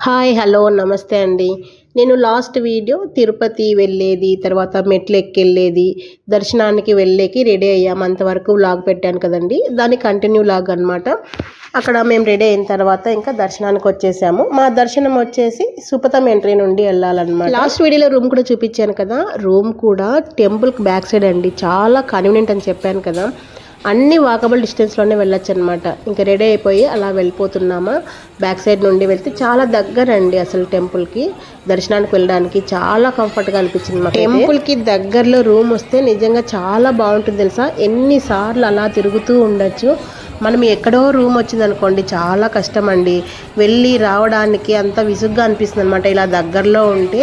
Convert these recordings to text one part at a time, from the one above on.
Hi hello నమస్తే అండి. నేను లాస్ట్ వీడియో తిరుపతి వెళ్ళేది, తర్వాత మెట్లెక్కెళ్ళేది, దర్శనానికి వెళ్ళేకి రెడీ అయ్యాము అంతవరకు వ్లాగ్ పెట్టాను కదండీ! దాని కంటిన్యూ వ్లాగ్ అనమాట. అక్కడ మేము రెడీ అయిన తర్వాత ఇంకా దర్శనానికి వచ్చేసాము. మా దర్శనం వచ్చేసి సుపథం ఎంట్రీ నుండి వెళ్ళాలన్నమాట. లాస్ట్ వీడియోలో రూమ్ కూడా చూపించాను కదా, రూమ్ కూడా టెంపుల్కి బ్యాక్ సైడ్ అండి. చాలా కన్వీనియంట్ అని చెప్పాను కదా, అన్ని వాకబుల్ డిస్టెన్స్లోనే వెళ్ళొచ్చు అనమాట. ఇంకా రెడీ అయిపోయి అలా వెళ్ళిపోతున్నామా. బ్యాక్ సైడ్ నుండి వెళ్తే చాలా దగ్గర అండి అసలు టెంపుల్కి. దర్శనానికి వెళ్ళడానికి చాలా కంఫర్ట్గా అనిపించింది మాకు. టెంపుల్కి దగ్గరలో రూమ్ వస్తే నిజంగా చాలా బాగుంటుంది తెలుసా. ఎన్నిసార్లు అలా తిరుగుతూ ఉండొచ్చు. మనం ఎక్కడో రూమ్ వచ్చింది అనుకోండి చాలా కష్టం అండి, వెళ్ళి రావడానికి అంత విసుగ్గా అనిపిస్తుంది అనమాట. ఇలా దగ్గరలో ఉంటే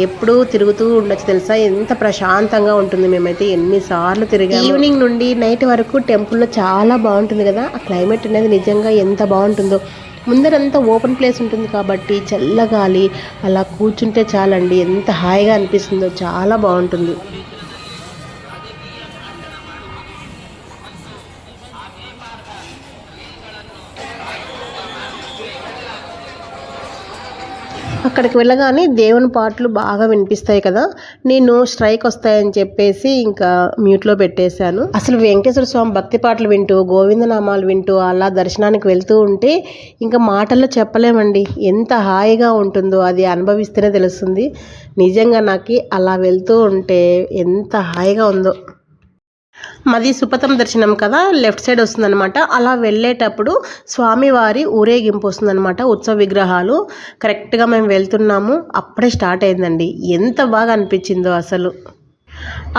ఎప్పుడూ తిరుగుతూ ఉండొచ్చు తెలుసా. ఎంత ప్రశాంతంగా ఉంటుంది. మేమైతే ఎన్నిసార్లు తిరిగాము. ఈవినింగ్ నుండి నైట్ వరకు టెంపుల్లో చాలా బాగుంటుంది కదా. ఆ క్లైమేట్ అనేది నిజంగా ఎంత బాగుంటుందో. ముందరంతా ఓపెన్ ప్లేస్ ఉంటుంది కాబట్టి చల్లగాలి అలా కూర్చుంటే చాలండి, ఎంత హాయిగా అనిపిస్తుందో. చాలా బాగుంటుంది. అక్కడికి వెళ్ళగానే దేవుని పాటలు బాగా వినిపిస్తాయి కదా. నేను స్ట్రైక్ వస్తాయని చెప్పేసి ఇంకా మ్యూట్లో పెట్టేశాను. అసలు వెంకటేశ్వర స్వామి భక్తి పాటలు వింటూ, గోవిందనామాలు వింటూ అలా దర్శనానికి వెళ్తూ ఉంటే ఇంకా మాటల్లో చెప్పలేమండి ఎంత హాయిగా ఉంటుందో. అది అనుభవిస్తేనే తెలుస్తుంది. నిజంగా నాకు అలా వెళ్తూ ఉంటే ఎంత హాయిగా ఉందో. మాది సుపథం దర్శనం కదా, లెఫ్ట్ సైడ్ వస్తుందన్నమాట. అలా వెళ్ళేటప్పుడు స్వామివారి ఊరేగింపు వస్తుందన్నమాట, ఉత్సవ విగ్రహాలు. కరెక్ట్గా మేము వెళ్తున్నాము, అప్పుడే స్టార్ట్ అయిందండి. ఎంత బాగా అనిపించిందో అసలు.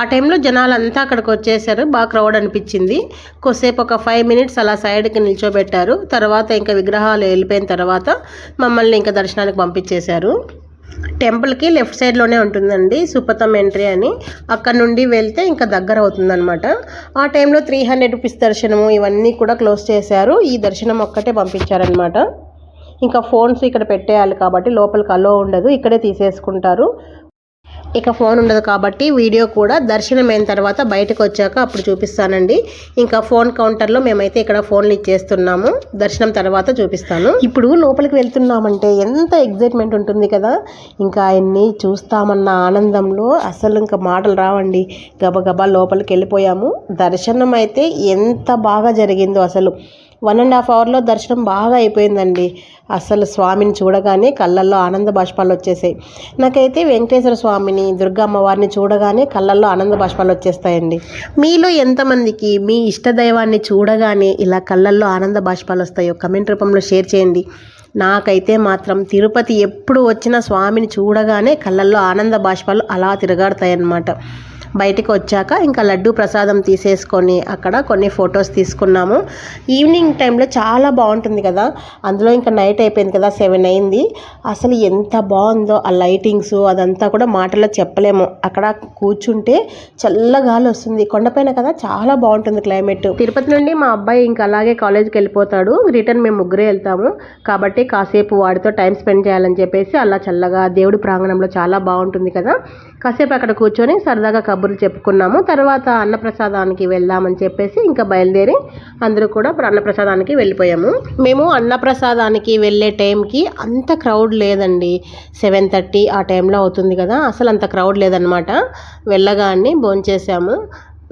ఆ టైంలో జనాలంతా అక్కడికి వచ్చేసారు. బాగా క్రౌడ్ అనిపించింది. కొద్దిసేపు ఒక 5 మినిట్స్ అలా సైడ్కి నిల్చోబెట్టారు. తర్వాత ఇంకా విగ్రహాలు వెళ్ళిపోయిన తర్వాత మమ్మల్ని ఇంకా దర్శనానికి పంపించేశారు. టెంపుల్కి లెఫ్ట్ సైడ్లోనే ఉంటుందండి సుపథం ఎంట్రీ అని. అక్కడ నుండి వెళ్తే ఇంకా దగ్గర అవుతుందన్నమాట. ఆ టైంలో 300 రూపీస్ దర్శనము ఇవన్నీ కూడా క్లోజ్ చేశారు. ఈ దర్శనం ఒక్కటే పంపించారనమాట. ఇంకా ఫోన్స్ ఇక్కడ పెట్టేయాలి కాబట్టి లోపలికి అలో ఉండదు, ఇక్కడే తీసేసుకుంటారు. ఇక ఫోన్ ఉండదు కాబట్టి వీడియో కూడా దర్శనం అయిన తర్వాత బయటకు వచ్చాక అప్పుడు చూపిస్తానండి. ఇంకా ఫోన్ కౌంటర్లో మేమైతే ఇక్కడ ఫోన్లు ఇచ్చేస్తున్నాము. దర్శనం తర్వాత చూపిస్తాను. ఇప్పుడు లోపలికి వెళ్తున్నామంటే ఎంత ఎగ్జైట్మెంట్ ఉంటుంది కదా. ఇంకా ఆయన్ని చూస్తామన్న ఆనందంలో అసలు ఇంకా మాటలు రావండి. గబగబా లోపలికి వెళ్ళిపోయాము. దర్శనం అయితే ఎంత బాగా జరిగిందో అసలు. 1.5 అవర్లో దర్శనం బాగా అయిపోయిందండి. అసలు స్వామిని చూడగానే కళ్ళల్లో ఆనంద బాష్పాలు వచ్చేసాయి. నాకైతే వెంకటేశ్వర స్వామిని, దుర్గా అమ్మవారిని చూడగానే కళ్ళల్లో ఆనంద బాష్పాలు వచ్చేస్తాయండి. మీలో ఎంతమందికి మీ ఇష్టదైవాన్ని చూడగానే ఇలా కళ్ళల్లో ఆనంద బాష్పాలు వస్తాయో కమెంట్ రూపంలో షేర్ చేయండి. నాకైతే మాత్రం తిరుపతి ఎప్పుడు వచ్చినా స్వామిని చూడగానే కళ్ళల్లో ఆనంద బాష్పాలు అలా తిరగాడతాయన్నమాట. బయటికి వచ్చాక ఇంకా లడ్డు ప్రసాదం తీసేసుకొని అక్కడ కొన్ని ఫొటోస్ తీసుకున్నాము. ఈవినింగ్ టైంలో చాలా బాగుంటుంది కదా. అందులో ఇంకా నైట్ అయిపోయింది కదా, 7 అయింది. అసలు ఎంత బాగుందో ఆ లైటింగ్స్ అదంతా కూడా మాటల్లో చెప్పలేము. అక్కడ కూర్చుంటే చల్లగాలి వస్తుంది. కొండపైన కదా, చాలా బాగుంటుంది క్లైమేట్. తిరుపతి నుండి మా అబ్బాయి ఇంకా అలాగే కాలేజ్కి వెళ్ళిపోతాడు. రిటర్న్ మేము ముగ్గురే వెళ్తాము కాబట్టి కాసేపు వాడితో టైం స్పెండ్ చేయాలని చెప్పేసి అలా చల్లగా దేవుడి ప్రాంగణంలో చాలా బాగుంటుంది కదా, కాసేపు అక్కడ కూర్చొని సరదాగా కబుర్లు చెప్పుకున్నాము. తర్వాత అన్నప్రసాదానికి వెళ్దామని చెప్పేసి ఇంకా బయలుదేరి అందరూ కూడా అన్నప్రసాదానికి వెళ్ళిపోయాము. మేము అన్నప్రసాదానికి వెళ్ళే టైంకి అంత క్రౌడ్ లేదండి. 7:30 ఆ టైంలో అవుతుంది కదా, అసలు అంత క్రౌడ్ లేదనమాట. వెళ్ళగానే భోంచేసాము.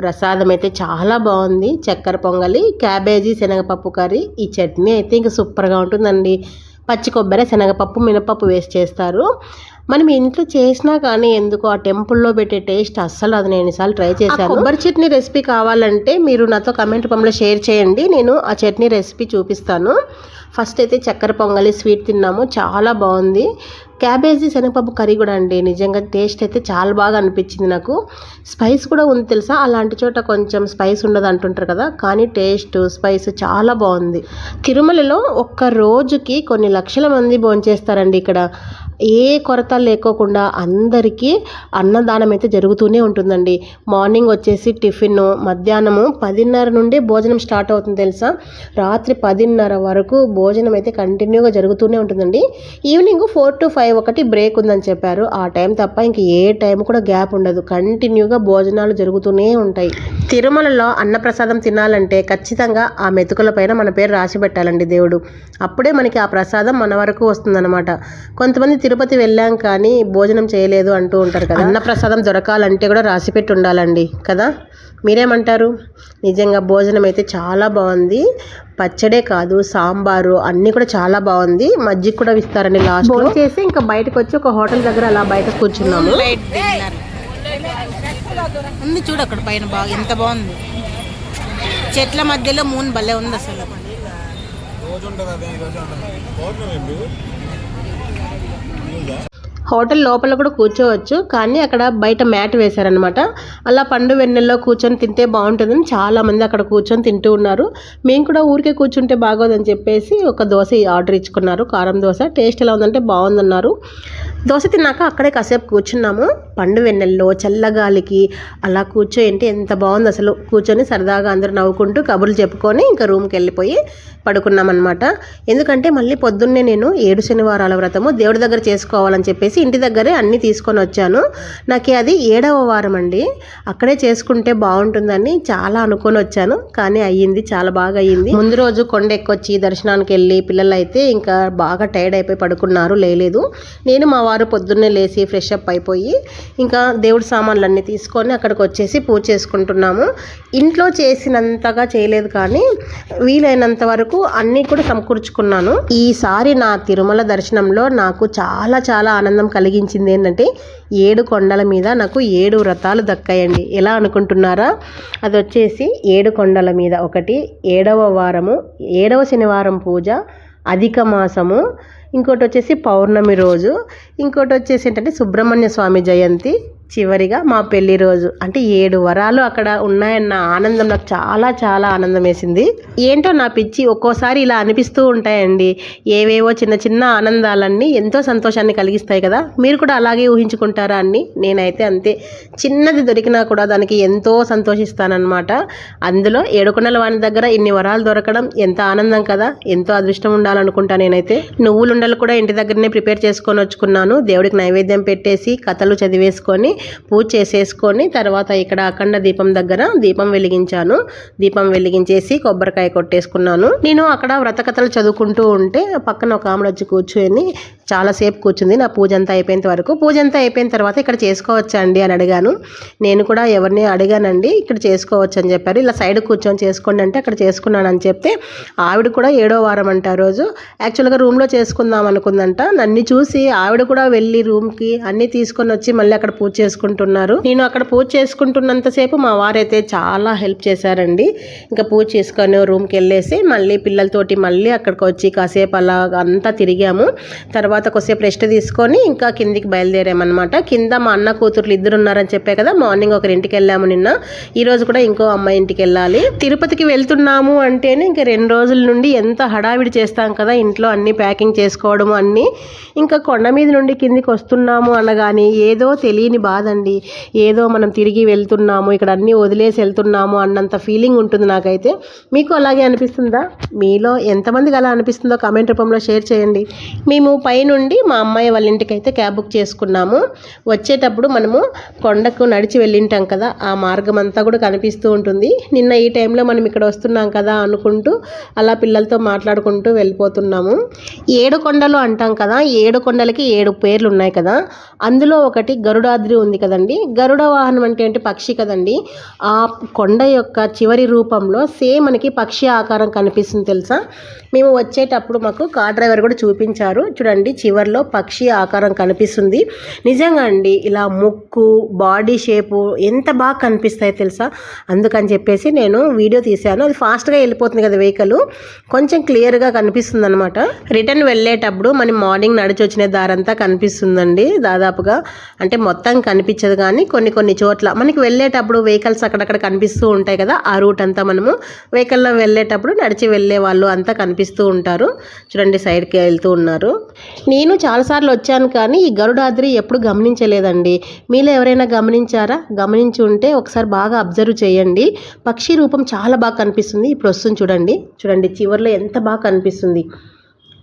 ప్రసాదం అయితే చాలా బాగుంది. చక్కెర పొంగలి, క్యాబేజీ, శనగపప్పు కర్రీ. ఈ చట్నీ అయితే ఇంకా సూపర్గా ఉంటుందండి. పచ్చి కొబ్బరి, శనగపప్పు, మినపప్పు వేసి చేస్తారు. మనం ఇంట్లో చేసినా కానీ ఎందుకు ఆ టెంపుల్లో పెట్టే టేస్ట్ అస్సలు అది. నేను ఎన్నిసార్లు ట్రై చేశాను. కొబ్బరి చట్నీ రెసిపీ కావాలంటే మీరు నాతో కమెంట్ రూపంలో షేర్ చేయండి, నేను ఆ చట్నీ రెసిపీ చూపిస్తాను. ఫస్ట్ అయితే చక్కెర పొంగలి స్వీట్ తిన్నాము, చాలా బాగుంది. క్యాబేజీ శనగపప్పు కర్రీ కూడా అండి నిజంగా టేస్ట్ అయితే చాలా బాగా అనిపించింది నాకు. స్పైస్ కూడా ఉంది తెలుసా. అలాంటి చోట కొంచెం స్పైస్ ఉండదు అంటుంటారు కదా, కానీ టేస్ట్ స్పైస్ చాలా బాగుంది. తిరుమలలో ఒక్క రోజుకి కొన్ని లక్షల మంది భోంచేస్తారండి. ఇక్కడ ఏ కొరత లేకోకుండా అందరికీ అన్నదానం అయితే జరుగుతూనే ఉంటుందండి. మార్నింగ్ వచ్చేసి టిఫిన్, మధ్యాహ్నము 10:30 నుండి భోజనం స్టార్ట్ అవుతుంది తెలుసా. రాత్రి 10:30 వరకు భోజనం అయితే కంటిన్యూగా జరుగుతూనే ఉంటుందండి. ఈవినింగ్ 4 to 5 5 ఒకటి బ్రేక్ ఉందని చెప్పారు. ఆ టైం తప్ప ఇంక ఏ టైం కూడా గ్యాప్ ఉండదు. కంటిన్యూగా భోజనాలు జరుగుతూనే ఉంటాయి. తిరుమలలో అన్నప్రసాదం తినాలంటే ఖచ్చితంగా ఆ మెతుకుల పైన మన పేరు రాసి పెట్టాలండి దేవుడు. అప్పుడే మనకి ఆ ప్రసాదం మన వరకు వస్తుందన్నమాట. కొంతమంది తిరుపతి వెళ్ళాం కానీ భోజనం చేయలేదు అంటూ ఉంటారు కదా. అన్నప్రసాదం దొరకాలంటే కూడా రాసి పెట్టి ఉండాలండి కదా. మీరేమంటారు? నిజంగా భోజనం అయితే చాలా బాగుంది. పచ్చడే కాదు, సాంబారు అన్నీ కూడా చాలా బాగుంది. మజ్జిగ కూడా ఇస్తారండి లాస్ట్ లో. చేసి ఇంకా బయటకు వచ్చి ఒక హోటల్ దగ్గర అలా బయట కూర్చున్నాము. ఉంది చూడు అక్కడ పైన బాగా ఎంత బాగుంది. చెట్ల మధ్యలో మూన్ భలే ఉంది అసలు. హోటల్ లోపల కూడా కూర్చోవచ్చు, కానీ అక్కడ బయట మ్యాట్ వేశారనమాట. అలా పండు వెన్నెల్లో కూర్చొని తింటే బాగుంటుందని చాలామంది అక్కడ కూర్చొని తింటూ ఉన్నారు. మేము కూడా ఊరికే కూర్చుంటే బాగోదని చెప్పేసి ఒక దోశ ఆర్డర్ ఇచ్చుకున్నారు. కారం దోశ. టేస్ట్ ఎలా ఉందంటే బాగుందన్నారు. దోశ తిన్నాక అక్కడే కాసేపు కూర్చున్నాము. పండు వెన్నెల్లో చల్లగాలికి అలా కూర్చోంటే ఎంత బాగుంది అసలు. కూర్చొని సరదాగా అందరూ నవ్వుకుంటూ కబుర్లు చెప్పుకొని ఇంకా రూమ్కి వెళ్ళిపోయి పడుకున్నామన్నమాట. ఎందుకంటే మళ్ళీ పొద్దున్నే నేను 7 శనివారాల వ్రతము దేవుడి దగ్గర చేసుకోవాలని చెప్పేసి ఇంటి దగ్గరే అన్నీ తీసుకొని వచ్చాను. నాకు అది 7వ వారం అండి. అక్కడే చేసుకుంటే బాగుంటుందని చాలా అనుకొని వచ్చాను, కానీ అయ్యింది, చాలా బాగా అయ్యింది. ముందు రోజు కొండ ఎక్కొచ్చి దర్శనానికి వెళ్ళి పిల్లలు అయితే ఇంకా బాగా టైర్డ్ అయిపోయి పడుకున్నారు, లేలేదు. నేను మా వారు పొద్దున్నే లేచి ఫ్రెష్ అప్ అయిపోయి ఇంకా దేవుడి సామాన్లన్నీ తీసుకొని అక్కడికి వచ్చేసి పూజ చేసుకుంటున్నాము. ఇంట్లో చేసినంతగా చేయలేదు, కానీ వీలైనంత వరకు అన్నీ కూడా సమకూర్చుకున్నాను. ఈసారి నా తిరుమల దర్శనంలో నాకు చాలా చాలా ఆనందం కలిగించింది ఏంటంటే 7 కొండల మీద నాకు 7 వ్రతాలు దక్కాయండి. ఎలా అనుకుంటున్నారా? అది వచ్చేసి 7 కొండల మీద ఒకటి, 7వ వారము, 7వ శనివారం పూజ, అధిక మాసము, ఇంకోటి వచ్చేసి పౌర్ణమి రోజు, ఇంకోటి వచ్చేసి ఏంటంటే సుబ్రహ్మణ్య స్వామి జయంతి, చివరిగా మా పెళ్లి రోజు. అంటే 7 వరాలు అక్కడ ఉన్నాయన్న ఆనందం నాకు చాలా చాలా ఆనందం వేసింది. ఏంటో నా పిచ్చి, ఒక్కోసారి ఇలా అనిపిస్తూ ఉంటాయండి. ఏవేవో చిన్న చిన్న ఆనందాలన్నీ ఎంతో సంతోషాన్ని కలిగిస్తాయి కదా. మీరు కూడా అలాగే ఊహించుకుంటారా అన్ని? నేనైతే అంతే. చిన్నది దొరికినా కూడా దానికి ఎంతో సంతోషిస్తానన్నమాట. అందులో 7 కొండల వాని దగ్గర ఇన్ని వరాలు దొరకడం ఎంత ఆనందం కదా. ఎంతో అదృష్టం ఉండాలనుకుంటా నేనైతే. నువ్వులుండలు కూడా ఇంటి దగ్గరనే ప్రిపేర్ చేసుకొని వచ్చుకున్నాను. దేవుడికి నైవేద్యం పెట్టేసి కథలు చదివేసుకొని పూజ చేసేసుకొని తర్వాత ఇక్కడ అఖండ దీపం దగ్గర దీపం వెలిగించాను. దీపం వెలిగించేసి కొబ్బరికాయ కొట్టేసుకున్నాను. నేను అక్కడ వ్రతకథలు చదువుకుంటూ ఉంటే పక్కన ఒక ఆమె వచ్చి కూర్చొని చాలాసేపు కూర్చుంది. నా పూజ అంతా అయిపోయేంత వరకు. పూజ అంతా అయిపోయిన తర్వాత ఇక్కడ చేసుకోవచ్చా అండి అని అడిగాను. నేను కూడా ఎవరిని అడిగానండి, ఇక్కడ చేసుకోవచ్చు అని చెప్పారు. ఇలా సైడ్ కూర్చొని చేసుకోండి అంటే అక్కడ చేసుకున్నాను అని చెప్తే ఆవిడ కూడా 7వ వారం అంట ఆ రోజు. యాక్చువల్గా రూమ్లో చేసుకుందాం అనుకుందంట. నన్ను చూసి ఆవిడ కూడా వెళ్ళి రూమ్కి అన్నీ తీసుకొని వచ్చి మళ్ళీ అక్కడ పూజ చేసుకుంటున్నారు. నేను అక్కడ పూజ చేసుకుంటున్నంతసేపు మా వారైతే చాలా హెల్ప్ చేశారండి. ఇంకా పూజ చేసుకొని రూమ్కి వెళ్ళేసి మళ్ళీ పిల్లలతోటి మళ్ళీ అక్కడికి వచ్చి కాసేపు అలా అంతా తిరిగాము. తర్వాత కొద్దిసేపు రెస్ట్ తీసుకొని ఇంకా కిందికి బయలుదేరామన్నమాట. కింద మా అన్న కూతుర్లు 2 ఉన్నారని చెప్పే కదా. మార్నింగ్ ఒకరి ఇంటికి వెళ్ళాము నిన్న. ఈ రోజు కూడా ఇంకో అమ్మాయి ఇంటికి వెళ్ళాలి. తిరుపతికి వెళ్తున్నాము అంటేనే ఇంకా 2 రోజుల నుండి ఎంత హడావిడి చేస్తాం కదా ఇంట్లో, అన్ని ప్యాకింగ్ చేసుకోవడము అన్నీ. ఇంకా కొండ మీద నుండి కిందికి వస్తున్నాము అనగానే ఏదో తెలియని బాధ అండి. ఏదో మనం తిరిగి వెళ్తున్నాము, ఇక్కడ అన్నీ వదిలేసి వెళ్తున్నాము అన్నంత ఫీలింగ్ ఉంటుంది నాకైతే. మీకు అలాగే అనిపిస్తుందా? మీలో ఎంతమందికి అలా అనిపిస్తుందో కామెంట్ రూపంలో షేర్ చేయండి. మేము పైనుండి మా అమ్మాయి వాళ్ళ ఇంటికి అయితే క్యాబ్ బుక్ చేసుకున్నాము. వచ్చేటప్పుడు మనము కొండకు నడిచి వెళ్ళింటాం కదా, ఆ మార్గం అంతా కూడా కనిపిస్తూ ఉంటుంది. నిన్న ఈ టైంలో మనం ఇక్కడ వస్తున్నాం కదా అనుకుంటూ అలా పిల్లలతో మాట్లాడుకుంటూ వెళ్ళిపోతున్నాము. 7 కొండలు అంటాం కదా, 7 కొండలకి 7 పేర్లు ఉన్నాయి కదా. అందులో ఒకటి గరుడాద్రి ఉంది కదండి. గరుడ వాహనం అంటే ఏంటి? పక్షి కదండి. ఆ కొండ యొక్క చివరి రూపంలో సేమ్ మనకి పక్షి ఆకారం కనిపిస్తుంది తెలుసా. మేము వచ్చేటప్పుడు మాకు కార్ డ్రైవర్ కూడా చూపించారు. చూడండి చివర్లో పక్షి ఆకారం కనిపిస్తుంది. నిజంగా అండి ఇలా ముక్కు, బాడీ షేపు ఎంత బాగా కనిపిస్తాయి తెలుసా. అందుకని చెప్పేసి నేను వీడియో తీశాను. అది ఫాస్ట్గా వెళ్ళిపోతుంది కదా వెహికల్, కొంచెం క్లియర్గా కనిపిస్తుంది అనమాట. రిటర్న్ వెళ్ళేటప్పుడు మనం మార్నింగ్ నడిచి వచ్చిన దారంతా కనిపిస్తుందండి దాదాపుగా. అంటే మొత్తం కనిపించదు కానీ కొన్ని చోట్ల మనకి వెళ్ళేటప్పుడు వెహికల్స్ అక్కడక్కడ కనిపిస్తూ ఉంటాయి కదా. ఆ రూట్ అంతా మనము వెహికల్లో వెళ్ళేటప్పుడు నడిచి వెళ్ళే వాళ్ళు అంతా కనిపిస్తూ ఉంటారు. చూడండి సైడ్కి వెళ్తూ ఉన్నారు. నేను చాలాసార్లు వచ్చాను కానీ ఈ గరుడాద్రి ఎప్పుడు గమనించలేదండి. మీలో ఎవరైనా గమనించారా? గమనించి ఉంటే ఒకసారి బాగా అబ్జర్వ్ చేయండి. పక్షి రూపం చాలా బాగా కనిపిస్తుంది. ఇప్పుడు వస్తుంది చూడండి. చూడండి చివర్లో ఎంత బాగా కనిపిస్తుంది.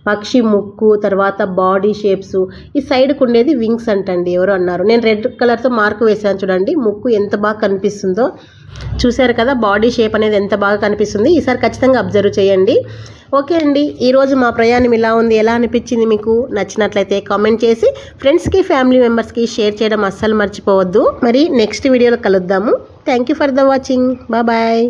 పక్షి ముక్కు, తర్వాత బాడీ షేప్స్, ఈ సైడ్కి ఉండేది వింగ్స్ అంటండి. ఎవరు అన్నారు. నేను రెడ్ కలర్తో మార్క్ వేసాను చూడండి. ముక్కు ఎంత బాగా కనిపిస్తుందో చూశారు కదా. బాడీ షేప్ అనేది ఎంత బాగా కనిపిస్తుంది. ఈసారి ఖచ్చితంగా అబ్జర్వ్ చేయండి. ఓకే అండి, ఈరోజు మా ప్రయాణం ఇలా ఉంది. ఎలా అనిపించింది మీకు? నచ్చినట్లయితే కామెంట్ చేసి ఫ్రెండ్స్కి, ఫ్యామిలీ మెంబర్స్కి షేర్ చేయడం అస్సలు మర్చిపోవద్దు. మరి నెక్స్ట్ వీడియోలో కలుద్దాము. Thank you for the watching. Bye.